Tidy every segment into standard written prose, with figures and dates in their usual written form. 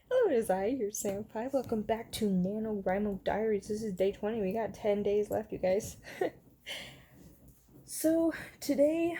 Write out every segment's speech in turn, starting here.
Hello, it is I, your Senpai. Welcome back to NaNoWriMo Diaries. This is day 20. We got 10 days left, you guys. So, today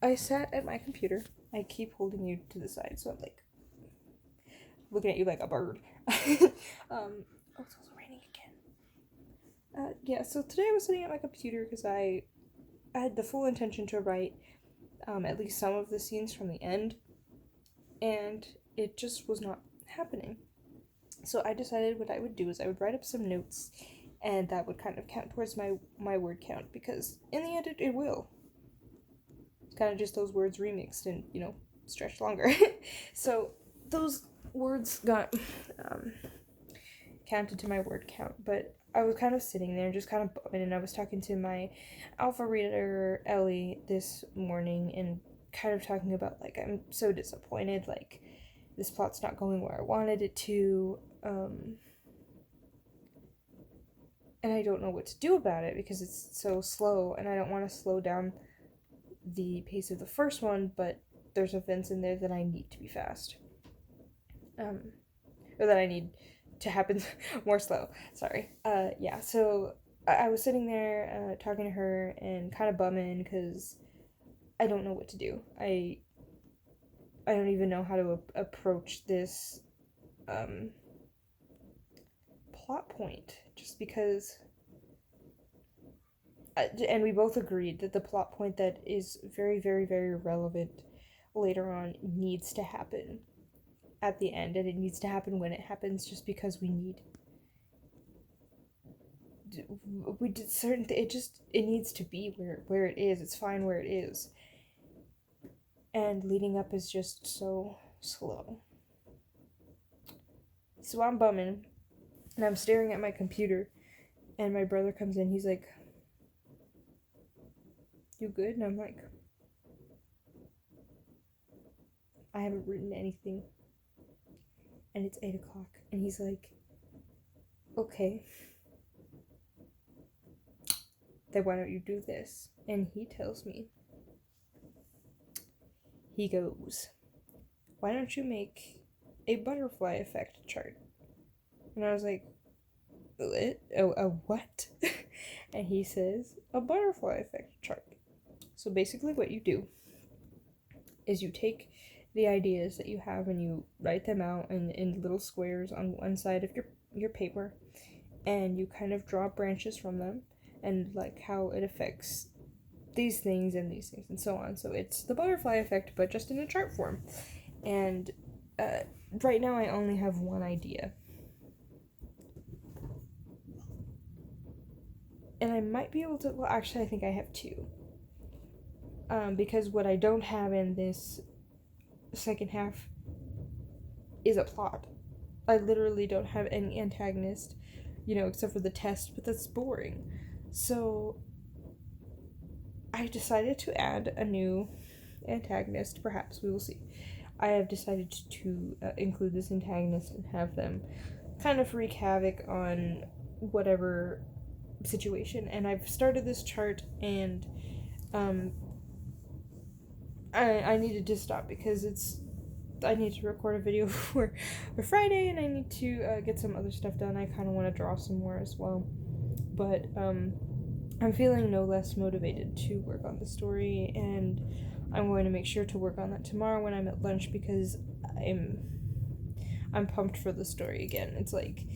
I sat at my computer. I keep holding you to the side, so I'm like looking at you like a bird. Oh, it's also raining again. Yeah, so today I was sitting at my computer because I had the full intention to write at least some of the scenes from the end, and it just was not happening. So I decided what I would do is I would write up some notes, and that would kind of count towards my word count, because in the end it will. It's kind of just those words remixed and, stretched longer. So those words got counted to my word count, but I was kind of sitting there just kind of bumming, and I was talking to my alpha reader Ellie this morning and kind of talking about, like, I'm so disappointed, like, this plot's not going where I wanted it to, and I don't know what to do about it because it's so slow, and I don't want to slow down the pace of the first one, but there's events in there that I need to be fast. Or that I need to happen more slow. Sorry. Yeah, so I was sitting there talking to her and kind of bumming because I don't know what to do. I don't even know how to approach this plot point, just because and we both agreed that the plot point that is very, very, very relevant later on needs to happen at the end, and it needs to happen when it happens, just because we did certain it needs to be where it is. It's fine where it is, and leading up is just so slow. So I'm bumming, and I'm staring at my computer, and my brother comes in. He's like, "You good?" And I'm like, "I haven't written anything." And it's 8 o'clock. And he's like, "Okay, then why don't you do this?" And he tells me, he goes, "Why don't you make a butterfly effect chart?" And I was like, "What? A what?" And he says, "A butterfly effect chart." So basically what you do is you take the ideas that you have and you write them out in little squares on one side of your paper, and you kind of draw branches from them and, like, how it affects these things and so on. So it's the butterfly effect, but just in a chart form. And right now I only have one idea, and I might be able to, well, actually I think I have two, because what I don't have in this second half is a plot. I literally don't have any antagonist, except for the test, but that's boring. So I decided to add a new antagonist. Perhaps we will see. I have decided to include this antagonist and have them kind of wreak havoc on whatever situation. And I've started this chart, and I needed to stop because I need to record a video for Friday, and I need to get some other stuff done. I kind of want to draw some more as well, but I'm feeling no less motivated to work on the story, and I'm going to make sure to work on that tomorrow when I'm at lunch, because I'm pumped for the story again. It's like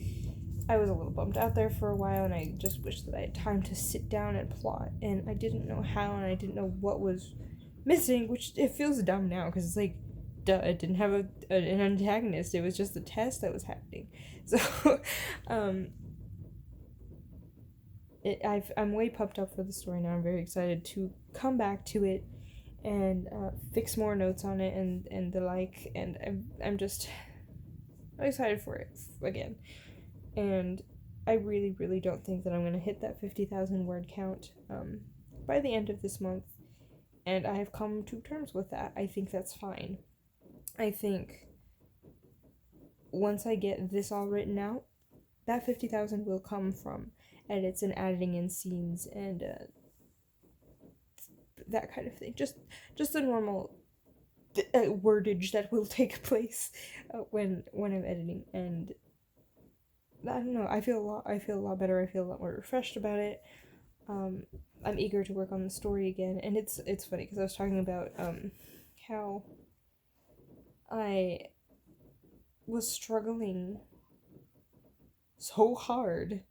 I was a little bummed out there for a while, and I just wish that I had time to sit down and plot, and I didn't know how, and I didn't know what was missing, which it feels dumb now because it's like, duh, it didn't have an antagonist. It was just the test that was happening. So I'm way pumped up for the story now. I'm very excited to come back to it and fix more notes on it and the like, and I'm just excited for it again. And I really, really don't think that I'm going to hit that 50,000 word count by the end of this month, and I have come to terms with that. I think that's fine. I think once I get this all written out, that 50,000 will come from edits and adding in scenes and that kind of thing. Just the normal wordage that will take place when I'm editing, and I don't know. I feel a lot better. I feel a lot more refreshed about it. I'm eager to work on the story again, and it's funny because I was talking about how I was struggling so hard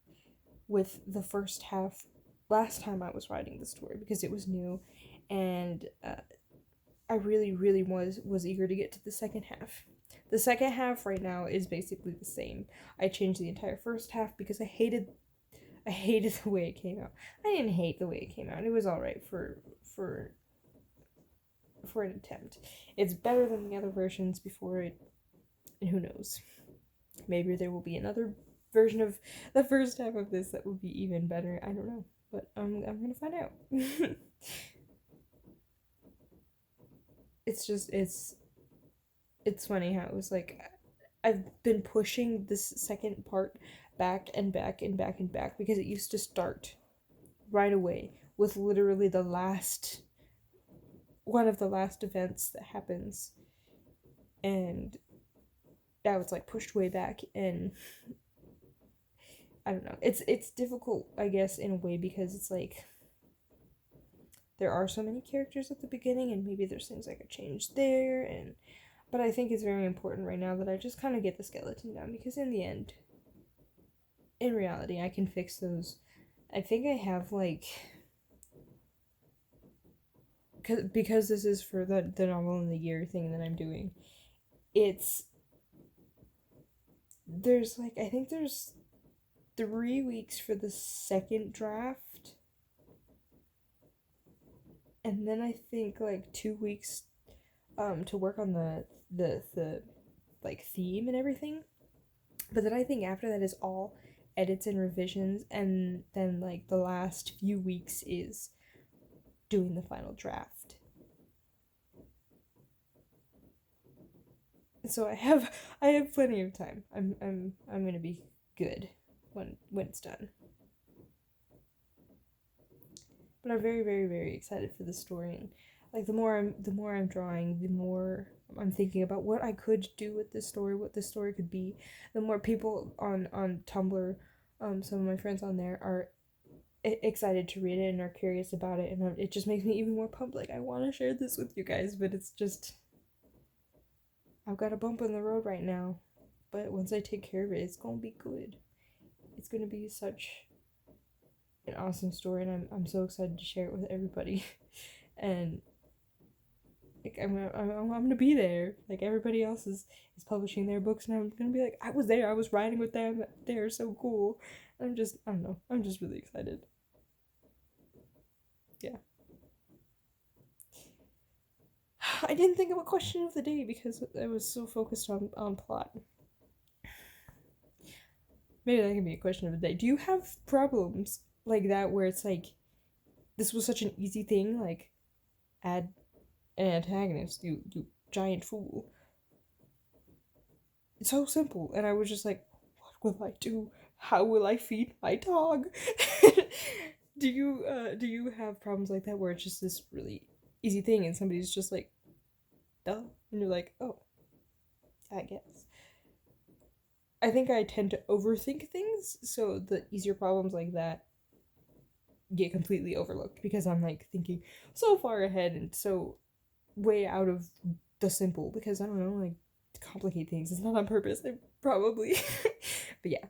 with the first half last time I was writing the story because it was new, and I really was eager to get to the second half. The second half right now is basically the same. I changed the entire first half because I hated the way it came out. I didn't hate the way it came out. It was all right for an attempt. It's better than the other versions before it, and who knows. Maybe there will be another version of the first half of this that will be even better. I don't know, but I'm gonna find out. It's funny how it was like I've been pushing this second part back and back and back and back because it used to start right away with literally the last one of the last events that happens, and now it's like pushed way back, and I don't know. It's difficult, I guess, in a way because it's like there are so many characters at the beginning, and maybe there's things I could change there, and but I think it's very important right now that I just kind of get the skeleton down because in the end, in reality, I can fix those. I think I have like because this is for the novel in the year thing that I'm doing. It's there's like I think there's 3 weeks for the second draft, and then I think like 2 weeks to work on the like theme and everything. But then I think after that is all edits and revisions, and then like the last few weeks is doing the final draft. So I have plenty of time. I'm gonna be good when it's done. But I'm very excited for the story, and like the more I'm drawing, the more I'm thinking about what I could do with this story, what this story could be. The more people on Tumblr, some of my friends on there are excited to read it and are curious about it, and it just makes me even more pumped. Like I want to share this with you guys, but it's just I've got a bump in the road right now. But once I take care of it, it's gonna be good. It's gonna be such an awesome story, and I'm so excited to share it with everybody. And like I'm gonna be there. Like everybody else is publishing their books, and I'm gonna be like, I was there. I was writing with them. They're so cool. And I don't know. I'm just really excited. Yeah. I didn't think of a question of the day because I was so focused on plot. Maybe that can be a question of the day. Do you have problems like that where it's like, this was such an easy thing, like, add an antagonist, you giant fool. It's so simple, and I was just like, what will I do? How will I feed my dog? Do you have problems like that where it's just this really easy thing and somebody's just like, duh, and you're like, oh, I guess. I think I tend to overthink things, so the easier problems like that get completely overlooked because I'm like thinking so far ahead and so way out of the simple because I don't know, like complicate things. It's not on purpose. I probably, but yeah.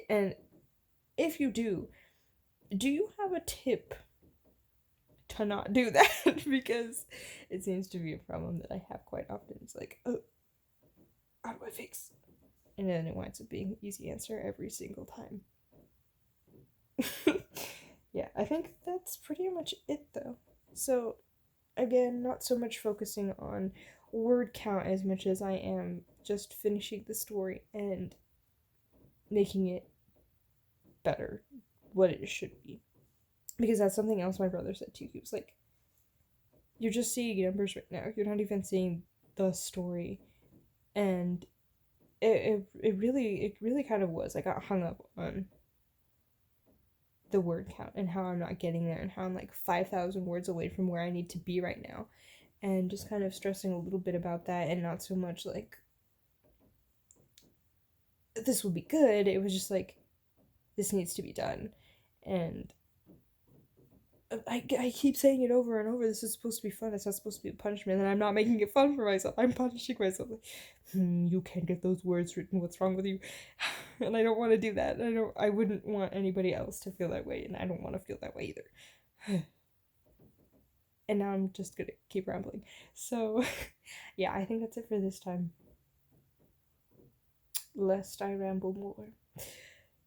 And if you do you have a tip to not do that? Because it seems to be a problem that I have quite often. It's like, oh, how do I fix? And then it winds up being an easy answer every single time. Yeah, I think that's pretty much it though. So, again, not so much focusing on word count as much as I am just finishing the story and making it better, what it should be. Because that's something else my brother said too. He was like, you're just seeing numbers right now. You're not even seeing the story. And it really kind of was. I got hung up on the word count and how I'm not getting there and how I'm like 5,000 words away from where I need to be right now. and just kind of stressing a little bit about that, and not so much like this will be good. It was just like, this needs to be done. And I keep saying it over and over. This is supposed to be fun. It's not supposed to be a punishment. And I'm not making it fun for myself. I'm punishing myself. Like, you can't get those words written. What's wrong with you? And I don't want to do that. I wouldn't want anybody else to feel that way, and I don't want to feel that way either. And now I'm just gonna keep rambling. So, yeah, I think that's it for this time. Lest I ramble more.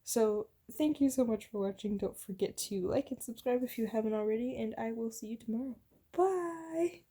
So, thank you so much for watching. Don't forget to like and subscribe if you haven't already, and I will see you tomorrow. Bye!